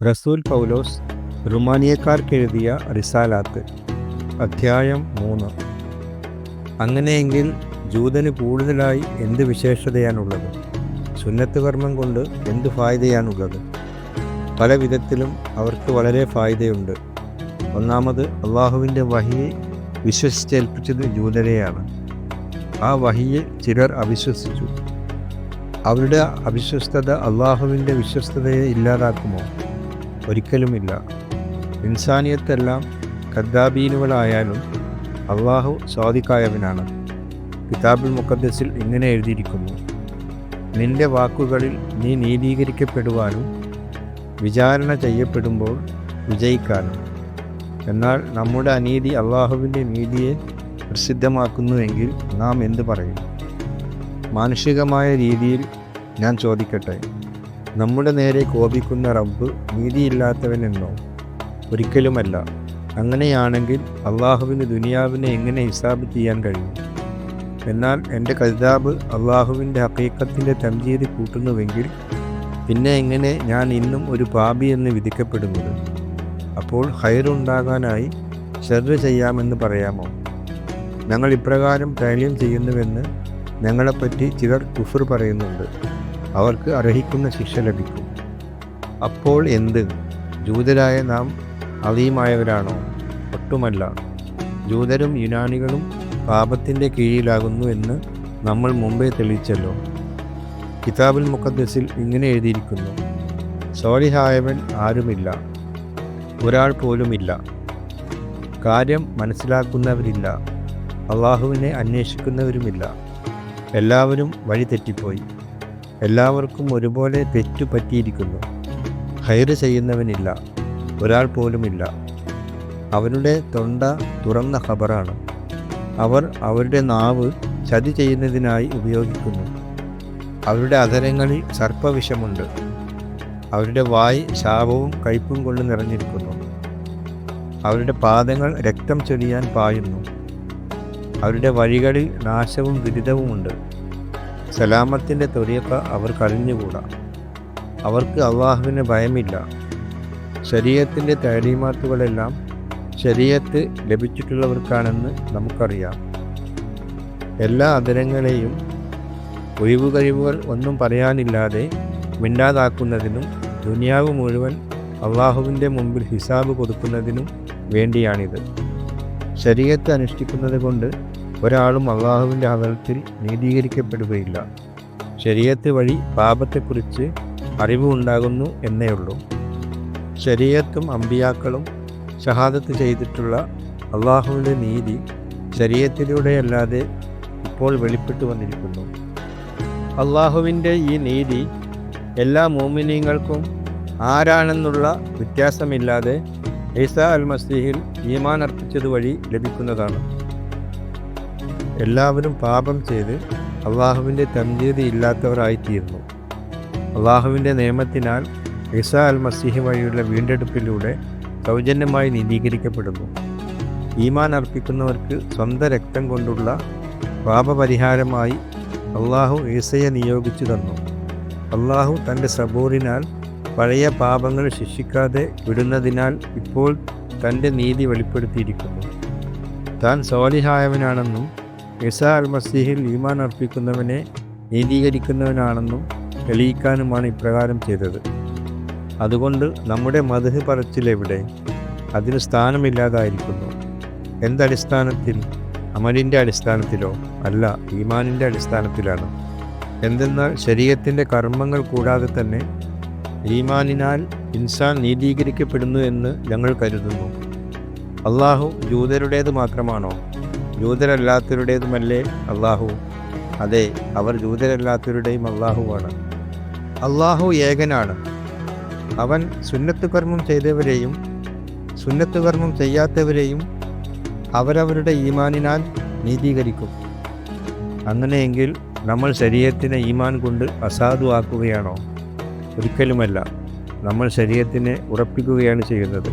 റസൂൽ പൗലോസ് റുമാനിയക്കാർക്കെഴുതിയ റിസാലാത്ത് അധ്യായം 3. അങ്ങനെയെങ്കിൽ ജൂതന് കൂടുതലായി എന്ത് വിശേഷതയാണുള്ളത്? സുന്നത്ത് കർമ്മം കൊണ്ട് എന്ത് ഫായ്ദയാണുള്ളത്? പല വിധത്തിലും അവർക്ക് വളരെ ഫായ്ദയുണ്ട്. ഒന്നാമത്, അള്ളാഹുവിൻ്റെ വഹിയെ വിശ്വസിച്ചേൽപ്പിച്ചത് ജൂതരെയാണ്. ആ വഹിയെ ചിലർ അവിശ്വസിച്ചു. അവരുടെ അവിശ്വസ്തത അള്ളാഹുവിൻ്റെ വിശ്വസ്തതയെ ഇല്ലാതാക്കുമോ? ഒരിക്കലുമില്ല. ഇൻസാനിയത്തെല്ലാം കദ്ദാബീനുകളായാലും അള്ളാഹു സ്വാദിക്കായവനാണ്. കിതാബുൽ മുഖദ്ദസിൽ ഇങ്ങനെ എഴുതിയിരിക്കുന്നു: നിന്റെ വാക്കുകളിൽ നീ നീതീകരിക്കപ്പെടുവാനും വിചാരണ ചെയ്യപ്പെടുമ്പോൾ വിജയിക്കാനും. എന്നാൽ നമ്മുടെ അനീതി അള്ളാഹുവിൻ്റെ നീതിയെ പ്രസിദ്ധമാക്കുന്നുവെങ്കിൽ നാം എന്തു പറയും? മാനുഷികമായ രീതിയിൽ ഞാൻ ചോദിക്കട്ടെ, നമ്മുടെ നേരെ കോപിക്കുന്ന റബ്ബ് നീതിയില്ലാത്തവനെന്നോ? ഒരിക്കലുമല്ല. അങ്ങനെയാണെങ്കിൽ അള്ളാഹുവിന് ദുനിയാവിനെ എങ്ങനെ ഹിസാബ് ചെയ്യാൻ കഴിയും? എന്നാൽ എൻ്റെ കദ്ദാബ് അള്ളാഹുവിൻ്റെ ഹഖീഖത്തിൻ്റെ തംജീദ് കൂട്ടുന്നുവെങ്കിൽ പിന്നെ എങ്ങനെ ഞാൻ ഇന്നും ഒരു പാപി എന്ന് വിധിക്കപ്പെടുന്നത്? അപ്പോൾ ഖൈറുണ്ടാകാനായി ശർറ് ചെയ്യാമെന്ന് പറയാമോ? ഞങ്ങൾ ഇപ്രകാരം തഅലീം ചെയ്യുന്നുവെന്ന് ഞങ്ങളെപ്പറ്റി ചിലർ കുഫർ പറയുന്നുണ്ട്. അവർക്ക് അർഹിക്കുന്ന ശിക്ഷ ലഭിക്കും. അപ്പോൾ എന്ത്? ജൂതരായ നാം അളീമായവരാണോ? ഒട്ടുമല്ല. ജൂതരും യുനാനികളും പാപത്തിൻ്റെ കീഴിലാകുന്നു എന്ന് നമ്മൾ മുമ്പേ തെളിയിച്ചല്ലോ. കിതാബുൽ മുഖദ്ദസിൽ ഇങ്ങനെ എഴുതിയിരിക്കുന്നു: സ്വാലിഹായവൻ ആരുമില്ല, ഒരാൾ പോലുമില്ല. കാര്യം മനസ്സിലാക്കുന്നവരില്ല, അള്ളാഹുവിനെ അന്വേഷിക്കുന്നവരുമില്ല. എല്ലാവരും വഴി തെറ്റിപ്പോയി. എല്ലാവർക്കും ഒരുപോലെ തെറ്റു പറ്റിയിരിക്കുന്നു. ഖൈറ് ചെയ്യുന്നവനില്ല, ഒരാൾ പോലുമില്ല. അവരുടെ തൊണ്ട തുറന്ന ഖബറാണ്. അവർ അവരുടെ നാവ് ചതി ചെയ്യുന്നതിനായി ഉപയോഗിക്കുന്നു. അവരുടെ അധരങ്ങളിൽ സർപ്പവിഷമുണ്ട്. അവരുടെ വായ് ശാപവും കയ്പും കൊണ്ട് നിറഞ്ഞിരിക്കുന്നു. അവരുടെ പാദങ്ങൾ രക്തം ചൊരിയാൻ പായുന്നു. അവരുടെ വഴികളിൽ നാശവും ദുരിതവുമുണ്ട്. സലാമത്തിൻ്റെ ത്വരീഖ അവർക്ക് അറിഞ്ഞുകൂടാ. അവർക്ക് അള്ളാഹുവിന് ഭയമില്ല. ശരീഅത്തിൻ്റെ തഅലീമാത്തുകളെല്ലാം ശരീഅത്ത് ലഭിച്ചിട്ടുള്ളവർക്കാണെന്ന് നമുക്കറിയാം. എല്ലാ അധരങ്ങളെയും ഒഴിവുകഴിവുകൾ ഒന്നും പറയാനില്ലാതെ മിണ്ടാതാക്കുന്നതിനും ദുനിയാവ് മുഴുവൻ അള്ളാഹുവിൻ്റെ മുമ്പിൽ ഹിസാബ് കൊടുക്കുന്നതിനും വേണ്ടിയാണിത്. ശരീഅത്ത് അനുഷ്ഠിക്കുന്നത് കൊണ്ട് ഒരാളും അള്ളാഹുവിൻ്റെ ഹദറത്തിൽ നീതീകരിക്കപ്പെടുകയില്ല. ശരീഅത്ത് വഴി പാപത്തെക്കുറിച്ച് അറിവ് ഉണ്ടാകുന്നു എന്നേയുള്ളൂ. ശരീഅത്തും അമ്പിയാക്കളും ഷഹാദത്ത് ചെയ്തിട്ടുള്ള അള്ളാഹുവിൻ്റെ നീതി ശരീഅത്തിലൂടെയല്ലാതെ ഇപ്പോൾ വെളിപ്പെട്ടു വന്നിരിക്കുന്നു. അള്ളാഹുവിൻ്റെ ഈ നീതി എല്ലാ മുഅ്മിനീങ്ങൾക്കും ആരാണെന്നുള്ള വ്യത്യാസമില്ലാതെ ഈസാ അൽ മസീഹിൽ ഈമാൻ അർപ്പിച്ചതുവഴി ലഭിക്കുന്നതാണ്. എല്ലാവരും പാപം ചെയ്ത് അള്ളാഹുവിൻ്റെ തംജീദ് ഇല്ലാത്തവരായിത്തീർന്നു. അള്ളാഹുവിൻ്റെ നിയമത്തിനാൽ ഈസാ അൽ മസീഹ് വഴിയുള്ള വീണ്ടെടുപ്പിലൂടെ സൗജന്യമായി നീതീകരിക്കപ്പെടുന്നു. ഈമാൻ അർപ്പിക്കുന്നവർക്ക് സ്വന്തം രക്തം കൊണ്ടുള്ള പാപപരിഹാരമായി അള്ളാഹു ഈസയെ നിയോഗിച്ചു തന്നു. അള്ളാഹു തൻ്റെ സബൂറിനാൽ പഴയ പാപങ്ങൾ ശിക്ഷിക്കാതെ വിടുന്നതിനാൽ ഇപ്പോൾ തൻ്റെ നീതി വെളിപ്പെടുത്തിയിരിക്കുന്നു. താൻ സ്വാലിഹായവനാണെന്നും ഈസാ അൽ മസീഹിൽ ഈമാൻ അർപ്പിക്കുന്നവനെ നീതീകരിക്കുന്നവനാണെന്നും തെളിയിക്കാനുമാണ് ഇപ്രകാരം ചെയ്തത്. അതുകൊണ്ട് നമ്മുടെ മദ്ഹ് പറച്ചിലെവിടെ? അതിന് സ്ഥാനമില്ലാതായിരിക്കുന്നു. എന്തടിസ്ഥാനത്തിൽ? അമലിൻ്റെ അടിസ്ഥാനത്തിലോ? അല്ല, ഈമാനിൻ്റെ അടിസ്ഥാനത്തിലാണ്. എന്തെന്നാൽ ശരീഅത്തിൻ്റെ കർമ്മങ്ങൾ കൂടാതെ തന്നെ ഈമാനിനാൽ ഇൻസാൻ നീതീകരിക്കപ്പെടുന്നു എന്ന് ഞങ്ങൾ കരുതുന്നു. അള്ളാഹു ജൂതരുടേത് മാത്രമാണോ? ജൂതരല്ലാത്തവരുടേതുമല്ലേ അള്ളാഹു? അതെ, അവർ ജൂതരല്ലാത്തവരുടെയും അള്ളാഹുവാണ്. അള്ളാഹു ഏകനാണ്. അവൻ സുന്നത്ത് കർമ്മം ചെയ്തവരെയും സുന്നത്ത് കർമ്മം ചെയ്യാത്തവരെയും അവരവരുടെ ഈമാനിനാൽ നീതീകരിക്കും. അങ്ങനെയെങ്കിൽ നമ്മൾ ശരീഅത്തിനെ ഈമാൻ കൊണ്ട് അസാധുവാക്കുകയാണോ? ഒരിക്കലുമല്ല. നമ്മൾ ശരീഅത്തിനെ ഉറപ്പിക്കുകയാണ് ചെയ്യുന്നത്.